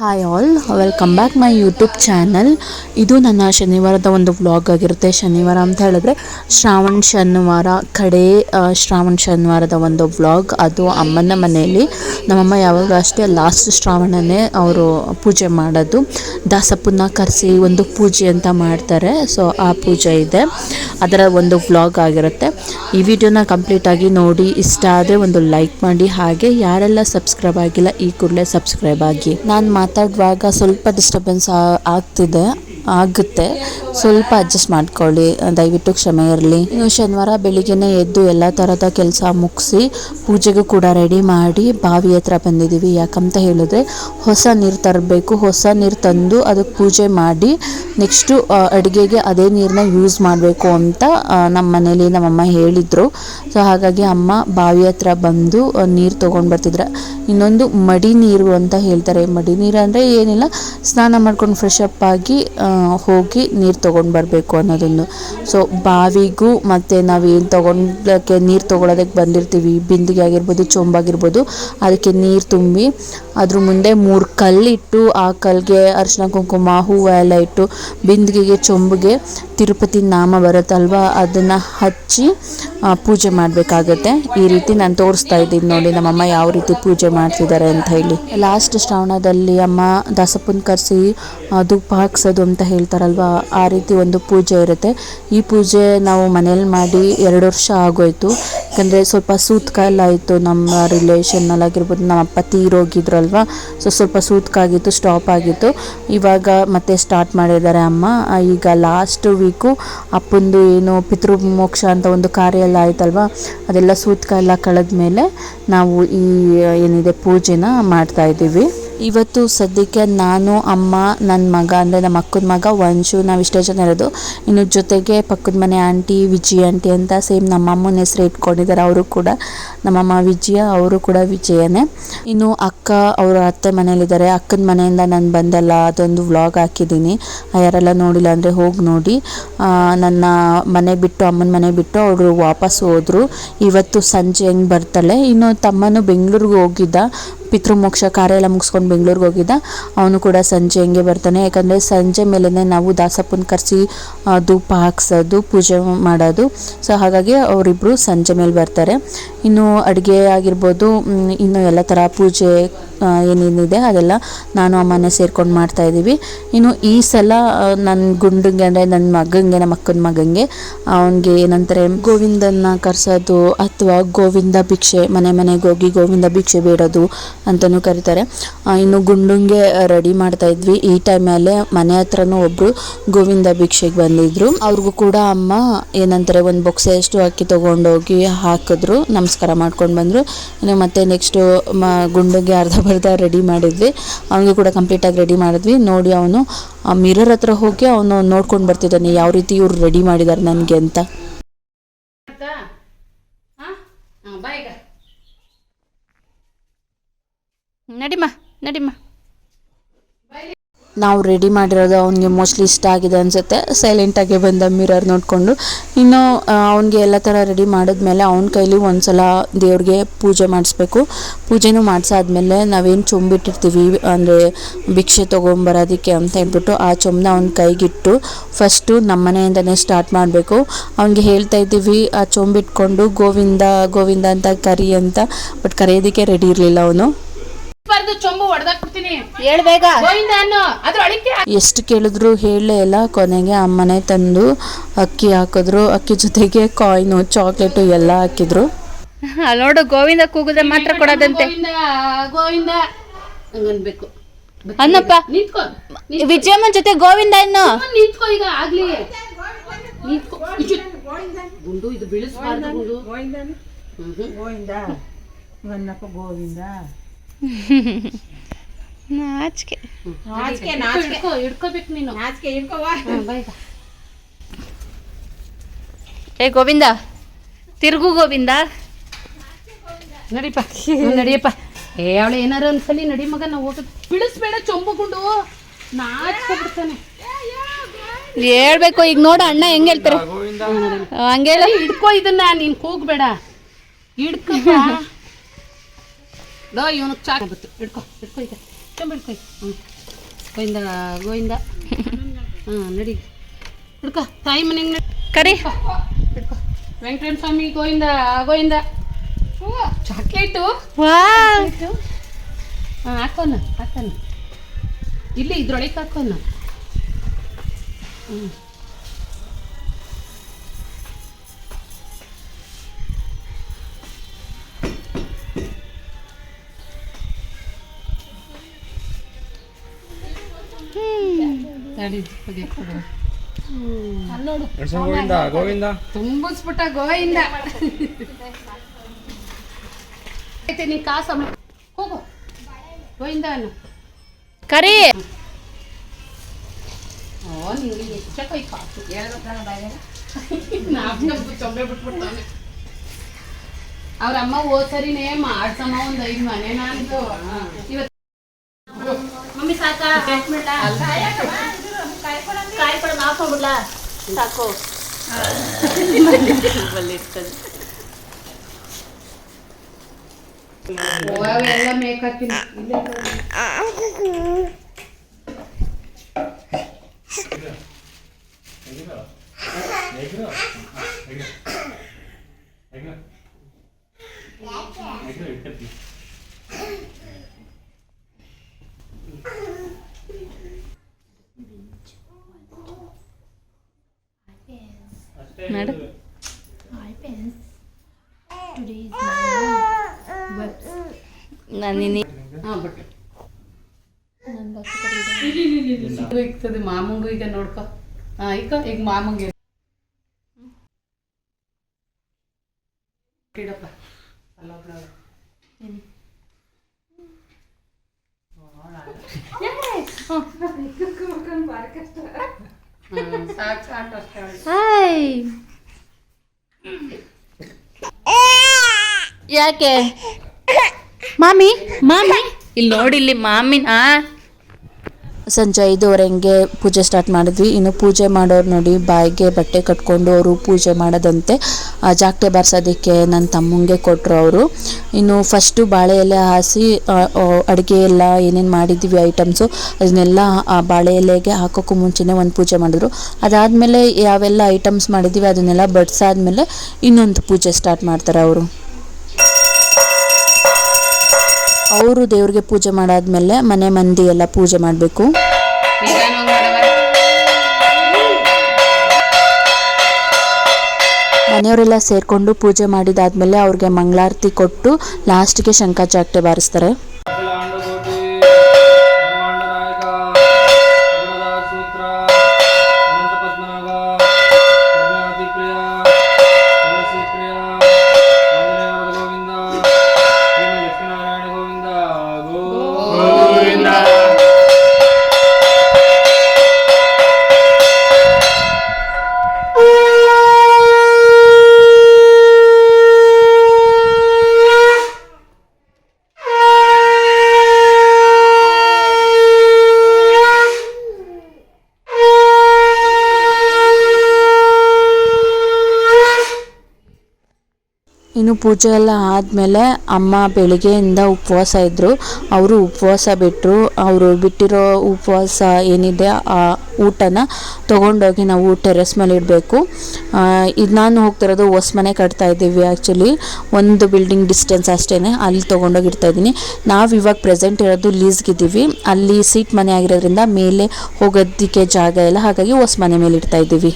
Hi all, welcome back my YouTube channel. ಇದು ನನ್ನ ಶನಿವಾರದ ಒಂದು ವ್ಲಾಗ್ ಆಗಿರುತ್ತೆ. ಶನಿವಾರ ಅಂತ ಹೇಳಿದ್ರೆ ಶ್ರಾವಣ ಶನಿವಾರದ ಒಂದು ವ್ಲಾಗ್. ಅದು ಅಮ್ಮನ ಮನೆಯಲ್ಲಿ ನಮ್ಮಮ್ಮ ಯಾವಾಗ ಅಷ್ಟೇ ಲಾಸ್ಟ್ ಶ್ರಾವಣನೇ ಅವರು ಪೂಜೆ ಮಾಡೋದು. ದಾಸಪ್ಪನ್ನ ಕರೆಸಿ ಒಂದು ಪೂಜೆ ಅಂತ ಮಾಡ್ತಾರೆ. ಸೊ ಆ ಪೂಜೆ ಇದೆ, ಅದರ ಒಂದು ವ್ಲಾಗ್ ಆಗಿರುತ್ತೆ. ಈ ವಿಡಿಯೋನ ಕಂಪ್ಲೀಟಾಗಿ ನೋಡಿ, ಇಷ್ಟ ಆದರೆ ಒಂದು ಲೈಕ್ ಮಾಡಿ. ಹಾಗೆ ಯಾರೆಲ್ಲ ಸಬ್ಸ್ಕ್ರೈಬ್ ಆಗಿಲ್ಲ ಈ ಕೂಡಲೇ ಸಬ್ಸ್ಕ್ರೈಬ್ ಆಗಿ. ನಾನು ಮಾತಾಡುವಾಗ ಸ್ವಲ್ಪ ಡಿಸ್ಟರ್ಬೆನ್ಸ್ ಆಗುತ್ತೆ, ಸ್ವಲ್ಪ ಅಡ್ಜಸ್ಟ್ ಮಾಡ್ಕೊಳ್ಳಿ, ದಯವಿಟ್ಟು ಕ್ಷಮೆ ಇರಲಿ. ಇನ್ನು ಶನಿವಾರ ಬೆಳಿಗ್ಗೆನೇ ಎದ್ದು ಎಲ್ಲ ಥರದ ಕೆಲಸ ಮುಗಿಸಿ ಪೂಜೆಗೂ ಕೂಡ ರೆಡಿ ಮಾಡಿ ಬಾವಿ ಹತ್ರ ಬಂದಿದ್ದೀವಿ. ಯಾಕಂತ ಹೇಳಿದ್ರೆ ಹೊಸ ನೀರು ತರಬೇಕು. ಹೊಸ ನೀರು ತಂದು ಅದಕ್ಕೆ ಪೂಜೆ ಮಾಡಿ ನೆಕ್ಸ್ಟು ಅಡುಗೆಗೆ ಅದೇ ನೀರನ್ನ ಯೂಸ್ ಮಾಡಬೇಕು ಅಂತ ನಮ್ಮ ಮನೇಲಿ ನಮ್ಮಮ್ಮ ಹೇಳಿದರು. ಸೊ ಹಾಗಾಗಿ ಅಮ್ಮ ಬಾವಿ ಹತ್ರ ಬಂದು ನೀರು ತೊಗೊಂಡು ಬರ್ತಿದ್ರು. ಇನ್ನೊಂದು ಮಡಿ ನೀರು ಅಂತ ಹೇಳ್ತಾರೆ. ಮಡಿ ನೀರು ಅಂದರೆ ಏನಿಲ್ಲ, ಸ್ನಾನ ಮಾಡ್ಕೊಂಡು ಫ್ರೆಶ್ ಅಪ್ ಆಗಿ ಹೋಗಿ ನೀರು ತೊಗೊಂಡು ಬರಬೇಕು ಅನ್ನೋದೊಂದು. ಸೊ ಬಾವಿಗೂ ಮತ್ತು ನಾವೇನು ನೀರು ತೊಗೊಳೋದಕ್ಕೆ ಬಂದಿರ್ತೀವಿ, ಬಿಂದಿಗೆ ಆಗಿರ್ಬೋದು, ಚೊಂಬಾಗಿರ್ಬೋದು, ಅದಕ್ಕೆ ನೀರು ತುಂಬಿ ಅದ್ರ ಮುಂದೆ 3 ಕಲ್ಲಿಟ್ಟು ಆ ಕಲ್ಲಿಗೆ ಅರಿಶಿನ ಕುಂಕುಮ ಹೂವು ಎಲ್ಲ ಇಟ್ಟು ಬಿಂದಿಗೆಗೆ ಚೊಂಬಿಗೆ ತಿರುಪತಿ ನಾಮ ಬರುತ್ತಲ್ವ ಅದನ್ನು ಹಚ್ಚಿ ಪೂಜೆ ಮಾಡಬೇಕಾಗತ್ತೆ. ಈ ರೀತಿ ನಾನು ತೋರಿಸ್ತಾ ಇದ್ದೀನಿ ನೋಡಿ ನಮ್ಮಮ್ಮ ಯಾವ ರೀತಿ ಪೂಜೆ ಮಾಡ್ತಿದ್ದಾರೆ ಅಂತ ಹೇಳಿ. ಲಾಸ್ಟ್ ಶ್ರಾವಣದಲ್ಲಿ ಅಮ್ಮ ದಾಸಪ್ಪನ ಕರೆಸಿ ಧೂಪ ಹಾಕ್ಸೋದು ಅಂತ ಹೇಳ್ತಾರಲ್ವ, ಆ ರೀತಿ ಒಂದು ಪೂಜೆ ಇರುತ್ತೆ. ಈ ಪೂಜೆ ನಾವು ಮನೇಲಿ ಮಾಡಿ 2 ವರ್ಷ ಆಗೋಯ್ತು. ಯಾಕಂದರೆ ಸ್ವಲ್ಪ ಸೂತ್ಕ ಎಲ್ಲ ಆಯಿತು ನಮ್ಮ ರಿಲೇಷನ್ನಲ್ಲಾಗಿರ್ಬೋದು. ನಮ್ಮ ಅಪ್ಪ ತೀರೋಗಿದ್ರಲ್ವ, ಸೊ ಸ್ವಲ್ಪ ಸೂತ್ಕಾಗಿತ್ತು, ಸ್ಟಾಪ್ ಆಗಿತ್ತು. ಇವಾಗ ಮತ್ತೆ ಸ್ಟಾರ್ಟ್ ಮಾಡಿದ್ದಾರೆ ಅಮ್ಮ. ಈಗ ಲಾಸ್ಟ್ ವೀಕು ಅಪ್ಪಂದು ಏನು ಪಿತೃಮೋಕ್ಷ ಅಂತ ಒಂದು ಕಾರ್ಯ ಎಲ್ಲ ಆಯ್ತಲ್ವ, ಅದೆಲ್ಲ ಸೂತ್ಕ ಎಲ್ಲ ಕಳೆದ ಮೇಲೆ ನಾವು ಈ ಏನಿದೆ ಪೂಜೆನ ಮಾಡ್ತಾ ಇದ್ದೀವಿ. ಇವತ್ತು ಸದ್ಯಕ್ಕೆ ನಾನು, ಅಮ್ಮ, ನನ್ನ ಮಗ ಅಂದರೆ ನಮ್ಮ ಅಕ್ಕನ ಮಗ ವಂಶು, ನಾವು ಇಷ್ಟೇ ಜನ ಇರೋದು. ಇನ್ನು ಜೊತೆಗೆ ಪಕ್ಕದ ಮನೆ ಆಂಟಿ ವಿಜಯ ಆಂಟಿ ಅಂತ ಸೇಮ್ ನಮ್ಮ ಅಮ್ಮನ ಹೆಸರು ಇಟ್ಕೊಂಡಿದ್ದಾರೆ. ಅವರು ಕೂಡ ನಮ್ಮಮ್ಮ ವಿಜಯ, ಅವರು ಕೂಡ ವಿಜಯನೇ. ಇನ್ನು ಅಕ್ಕ ಅವರ ಅತ್ತೆ ಮನೇಲಿದ್ದಾರೆ. ಅಕ್ಕನ ಮನೆಯಿಂದ ನಾನು ಬಂದಲ್ಲ, ಅದೊಂದು ವ್ಲಾಗ್ ಹಾಕಿದ್ದೀನಿ. ಯಾರೆಲ್ಲ ನೋಡಿಲ್ಲ ಅಂದರೆ ಹೋಗಿ ನೋಡಿ. ನನ್ನ ಮನೆ ಬಿಟ್ಟು, ಅಮ್ಮನ ಮನೆ ಬಿಟ್ಟು ಅವರು ವಾಪಸ್ ಹೋದರು. ಇವತ್ತು ಸಂಜೆ ಹೆಂಗೆ ಬರ್ತಾಳೆ. ಇನ್ನು ತಮ್ಮನು ಬೆಂಗಳೂರಿಗೆ ಹೋಗಿದ್ದ, ಪಿತೃಮೋಕ್ಷ ಕಾರ್ಯ ಎಲ್ಲ ಮುಗಿಸ್ಕೊಂಡು ಬೆಂಗಳೂರಿಗೆ ಹೋಗಿದ್ದ. ಅವನು ಕೂಡ ಸಂಜೆ ಹೆಂಗೆ ಬರ್ತಾನೆ. ಯಾಕಂದರೆ ಸಂಜೆ ಮೇಲೇ ನಾವು ದಾಸಪ್ಪನ ಕರೆಸಿ ಧೂಪ ಹಾಕ್ಸೋದು, ಪೂಜೆ ಮಾಡೋದು. ಸೊ ಹಾಗಾಗಿ ಅವರಿಬ್ಬರು ಸಂಜೆ ಮೇಲೆ ಬರ್ತಾರೆ. ಇನ್ನು ಅಡುಗೆ ಆಗಿರ್ಬೋದು, ಇನ್ನು ಎಲ್ಲ ಥರ ಪೂಜೆ ಏನೇನಿದೆ ಅದೆಲ್ಲ ನಾನು ಅಮ್ಮನೇ ಸೇರ್ಕೊಂಡು ಮಾಡ್ತಾಯಿದ್ದೀವಿ. ಇನ್ನು ಈ ಸಲ ನನ್ನ ಗುಂಡಿಗೆ ಅಂದರೆ ನನ್ನ ಮಗನಿಗೆ, ನಮ್ಮ ಅಕ್ಕನ ಮಗನಿಗೆ, ಅವನಿಗೆ ಏನಂತಾರೆ ಗೋವಿಂದನ ಕರೆಸೋದು ಅಥವಾ ಗೋವಿಂದ ಭಿಕ್ಷೆ, ಮನೆಗೆ ಹೋಗಿ ಗೋವಿಂದ ಭಿಕ್ಷೆ ಬೇಡೋದು ಅಂತಲೂ ಕರೀತಾರೆ. ಇನ್ನು ಗುಂಡುಂಗೆ ರೆಡಿ ಮಾಡ್ತಾಯಿದ್ವಿ. ಈ ಟೈಮಲ್ಲೇ ಮನೆ ಹತ್ರನೂ ಒಬ್ಬರು ಗೋವಿಂದ ಭಿಕ್ಷೆಗೆ ಬಂದಿದ್ದರು. ಅವ್ರಿಗೂ ಕೂಡ ಅಮ್ಮ ಏನಂತಾರೆ ಒಂದು ಬೊಕ್ಸೆ ಅಷ್ಟು ಅಕ್ಕಿ ತೊಗೊಂಡೋಗಿ ಹಾಕಿದ್ರು, ನಮಸ್ಕಾರ ಮಾಡ್ಕೊಂಡು ಬಂದರು. ಇನ್ನು ಮತ್ತೆ ನೆಕ್ಸ್ಟು ಗುಂಡುಗೆ ಅರ್ಧ ರೆಡಿ ಮಾಡಿದ್ವಿ. ಅವನಿಗೆ ಕೂಡ ಕಂಪ್ಲೀಟಾಗಿ ರೆಡಿ ಮಾಡಿದ್ವಿ. ನೋಡಿ ಅವನು ಮಿರರ್ ಹತ್ರ ಹೋಗಿ ಅವನು ನೋಡ್ಕೊಂಡು ಬರ್ತಿದ್ದಾನೆ ಯಾವ ರೀತಿ ಇವ್ರು ರೆಡಿ ಮಾಡಿದ್ದಾರೆ ನನಗೆ ಅಂತ. ನಡಿಮ್ಮ ನಾವು ರೆಡಿ ಮಾಡಿರೋದು ಅವನಿಗೆ ಮೋಸ್ಟ್ಲಿ ಇಷ್ಟ ಆಗಿದೆ ಅನಿಸುತ್ತೆ. ಸೈಲೆಂಟಾಗಿ ಬಂದ ಮಿರರ್ ನೋಡಿಕೊಂಡು. ಇನ್ನು ಅವನಿಗೆ ಎಲ್ಲ ಥರ ರೆಡಿ ಮಾಡಿದ್ಮೇಲೆ ಅವನ ಕೈಲಿ ಒಂದು ಸಲ ದೇವ್ರಿಗೆ ಪೂಜೆ ಮಾಡಿಸ್ಬೇಕು. ಪೂಜೆನೂ ಮಾಡಿಸಾದ್ಮೇಲೆ ನಾವೇನು ಚೊಂಬಿಟ್ಟಿರ್ತೀವಿ ಅಂದರೆ ಭಿಕ್ಷೆ ತೊಗೊಂಬರೋದಕ್ಕೆ ಅಂತ ಹೇಳ್ಬಿಟ್ಟು ಆ ಚೊಂಬನ ಅವನ ಕೈಗಿಟ್ಟು ಫಸ್ಟು ನಮ್ಮ ಮನೆಯಿಂದನೇ ಸ್ಟಾರ್ಟ್ ಮಾಡಬೇಕು. ಅವನಿಗೆ ಹೇಳ್ತಾ ಇದ್ದೀವಿ ಆ ಚೊಂಬಿಟ್ಕೊಂಡು ಗೋವಿಂದ ಗೋವಿಂದ ಅಂತ ಕರಿ ಅಂತ. ಬಟ್ ಕರೆಯೋದಕ್ಕೆ ರೆಡಿ ಇರಲಿಲ್ಲ ಅವನು. ಎಷ್ಟು ಕೇಳಿದ್ರು ಹೇಳಲೇ ಇಲ್ಲ. ಕೊನೆಗೆ ಅಮ್ಮನೆ ತಂದು ಅಕ್ಕಿ ಹಾಕಿದ್ರು. ಅಕ್ಕಿ ಜೊತೆಗೆ ಕಾಯಿನು, ಚಾಕ್ಲೇಟು ಎಲ್ಲ ಹಾಕಿದ್ರು. ನೋಡು, ಗೋವಿಂದ ಕೂಗಿದ್ರೆ ಮಾತ್ರ ಕೊಡೋದಂತೆ. ಅನ್ನಪ್ಪ ವಿಜಯಮ್ಮನ ಜೊತೆ ಗೋವಿಂದ ಇನ್ನು ಗೋವಿಂದ ನಾಚಿಕೆ ಹಿಡ್ಕೋಬೇಕು ನೀನು. ಏ ಗೋವಿಂದ, ತಿರುಗು ಗೋವಿಂದ, ನಡಿಪ್ಪ ನಡಿಯಪ್ಪ. ಅವಳು ಏನಾರು ಅನ್ಸಲಿ, ನಡಿ ಮಗ, ನಾವು ಹೋಗೋದು. ಬಿಡಿಸ್ಬೇಡ, ಚೊಂಬುಗುಂಡು ನಾಚ್ಕೊಬಿಡ್ತಾನೆ. ಹೇಳ್ಬೇಕು ಈಗ. ನೋಡ ಅಣ್ಣ ಹೆಂಗ್ ಹೇಳ್ತಾರೆ ಹಂಗೇಳ. ಹಿಡ್ಕೋ ಇದನ್ನ, ನೀನ್ ಹೋಗ್ಬೇಡ, ಹಿಡ್ಕೋ. ಇವನು ಚಾಕ್ ಹಿಡ್ಕೊ ಈಗ. ಚಂಬಿಡ್ಕೊ ಗೋವಿಂದ ಗೋವಿಂದ ಹಾಂ ನಡಿ ಹಿಡ್ಕ ತಾಯಿ ಮನೆಗೆ ನಡಿ ಕರಿ ಹಿಡ್ಕೊ ವೆಂಕಟರಮಣ ಸ್ವಾಮಿ ಗೋವಿಂದ ಗೋವಿಂದ ಚಾಕ್ಲೇಟು ವಾವ್ ಹಾಂ ಹಾಕೋಣ ಇಲ್ಲಿ ಇದ್ರೊಳಗೆ ಹಾಕೋಣ ಹ್ಞೂ ನೋಡು ಗೋವಿಂದ ಗೋವಿಂದ ತುಂಬಿಸ್ಬಿಟ್ಟ ಗೋವಿಂದ ಐತೆ ನೀ ಕಾಸು ಹೋಗು ಗೋವಿಂದ ಅನ್ನು ಕರಿ ಓ ನಿಂಗೆ ಹೆಚ್ಚಕೈ ಕಾಸು ಚೊಂಬೆ ಬಿಟ್ಬಿಡ್ತಾನೆ ಅವ್ರ ಅಮ್ಮ ಹೋದ್ ಸರಿನೇ ಮಾಡ್ಸಮ್ಮ ಒಂದು 5 ಮನೆ ನಂದು ಇವತ್ತು ಮಮ್ಮಿ ಸಾಕ ಕಾಯಿ ಪಡ ಹಾಕೊಂಡ್ಬಿಡ್ಲ ಸಾಕು ಅವೆಲ್ಲ ಮೇಕತ್ತಿನ ನಡು ನಾನು ಹಾಂ ಬಿಟ್ಟು ಇರ್ತದೆ ಮಾಮಂಗು ಈಗ ನೋಡ್ಕೊ ಹಾಂ ಈಗ ಮಾಮಂಗೆ ಇಡಪ್ಪ ಅಲ್ಲ ಸಾಕು ಸಾಕು ಅಷ್ಟೇ ಯಾಕೆ ಮಾಮಿ ಮಾಮಿ ಇಲ್ಲಿ ನೋಡಿ ಇಲ್ಲಿ ಮಾಮಿನ ಸಂಜೆ 5:15ಗೆ ಪೂಜೆ ಸ್ಟಾರ್ಟ್ ಮಾಡಿದ್ವಿ. ಇನ್ನು ಪೂಜೆ ಮಾಡೋರು ನೋಡಿ ಬಾಯಿಗೆ ಬಟ್ಟೆ ಕಟ್ಕೊಂಡು ಅವರು ಪೂಜೆ ಮಾಡೋದಂತೆ. ಜಾಗಟೆ ಬಾರಿಸೋದಕ್ಕೆ ನನ್ನ ತಮ್ಮಂಗೆ ಕೊಟ್ಟರು ಅವರು. ಇನ್ನು ಫಸ್ಟು ಬಾಳೆ ಎಲೆ ಹಾಸಿ ಅಡುಗೆ ಎಲ್ಲ ಏನೇನು ಮಾಡಿದ್ದೀವಿ ಐಟಮ್ಸು ಅದನ್ನೆಲ್ಲ ಆ ಬಾಳೆ ಎಲೆಗೆ ಹಾಕೋಕ್ಕೂ ಮುಂಚೆನೇ ಒಂದು ಪೂಜೆ ಮಾಡಿದ್ರು. ಅದಾದಮೇಲೆ ಯಾವೆಲ್ಲ ಐಟಮ್ಸ್ ಮಾಡಿದ್ದೀವಿ ಅದನ್ನೆಲ್ಲ ಬಡಿಸಾದ್ಮೇಲೆ ಇನ್ನೊಂದು ಪೂಜೆ ಸ್ಟಾರ್ಟ್ ಮಾಡ್ತಾರೆ ಅವರು ದೇವ್ರಿಗೆ ಪೂಜೆ ಮಾಡಾದ್ಮೇಲೆ ಮನೆ ಮಂದಿ ಎಲ್ಲ ಪೂಜೆ ಮಾಡಬೇಕು. ಮನೆಯವರೆಲ್ಲ ಸೇರಿಕೊಂಡು ಪೂಜೆ ಮಾಡಿದಾದ್ಮೇಲೆ ಅವ್ರಿಗೆ ಮಂಗಳಾರತಿ ಕೊಟ್ಟು ಲಾಸ್ಟ್ಗೆ ಶಂಖ ಜಾಗಟೆ ಬಾರಿಸ್ತಾರೆ. ಇನ್ನು ಪೂಜೆ ಎಲ್ಲ ಆದಮೇಲೆ ಅಮ್ಮ ಬೆಳಿಗ್ಗೆಯಿಂದ ಉಪವಾಸ ಇದ್ದರು. ಅವರು ಉಪವಾಸ ಬಿಟ್ಟರು. ಅವರು ಬಿಟ್ಟಿರೋ ಉಪವಾಸ ಏನಿದೆ ಆ ಊಟನ ತೊಗೊಂಡೋಗಿ ನಾವು ಟೆರೆಸ್ ಮೇಲೆ ಇಡಬೇಕು. ಇದು ನಾನು ಹೋಗ್ತಿರೋದು ಹೊಸ ಮನೆ ಕಟ್ತಾ ಇದ್ದೀವಿ. ಆ್ಯಕ್ಚುಲಿ ಒಂದು ಬಿಲ್ಡಿಂಗ್ ಡಿಸ್ಟೆನ್ಸ್ ಅಷ್ಟೇ, ಅಲ್ಲಿ ತೊಗೊಂಡೋಗಿ ಇಡ್ತಾ ಇದ್ದೀನಿ. ನಾವು ಇವಾಗ ಪ್ರೆಸೆಂಟ್ ಇರೋದು ಲೀಸ್ಗಿದ್ದೀವಿ. ಅಲ್ಲಿ ಸೀಟ್ ಮನೆ ಆಗಿರೋದ್ರಿಂದ ಮೇಲೆ ಹೋಗೋದಕ್ಕೆ ಜಾಗ ಇಲ್ಲ, ಹಾಗಾಗಿ ಹೊಸ ಮನೆ ಮೇಲೆ ಇಡ್ತಾ ಇದ್ದೀವಿ.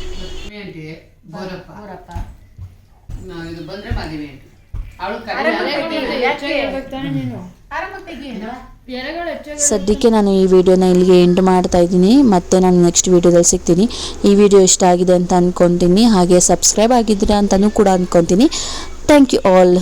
ಸದ್ಯಕ್ಕೆ ನಾನು ಈ ವಿಡಿಯೋನ ಇಲ್ಲಿಗೆ ಎಂಡ್ ಮಾಡ್ತಾ ಇದ್ದೀನಿ. ಮತ್ತೆ ನಾನು ನೆಕ್ಸ್ಟ್ ವಿಡಿಯೋದಲ್ಲಿ ಸಿಗ್ತೀನಿ. ಈ ವಿಡಿಯೋ ಇಷ್ಟ ಆಗಿದೆ ಅಂತ ಅಂದ್ಕೊತೀನಿ, ಹಾಗೆ ಸಬ್ಸ್ಕ್ರೈಬ್ ಆಗಿದ್ದೀರಾ ಅಂತಲೂ ಕೂಡ ಅಂದ್ಕೊತೀನಿ. Thank you all.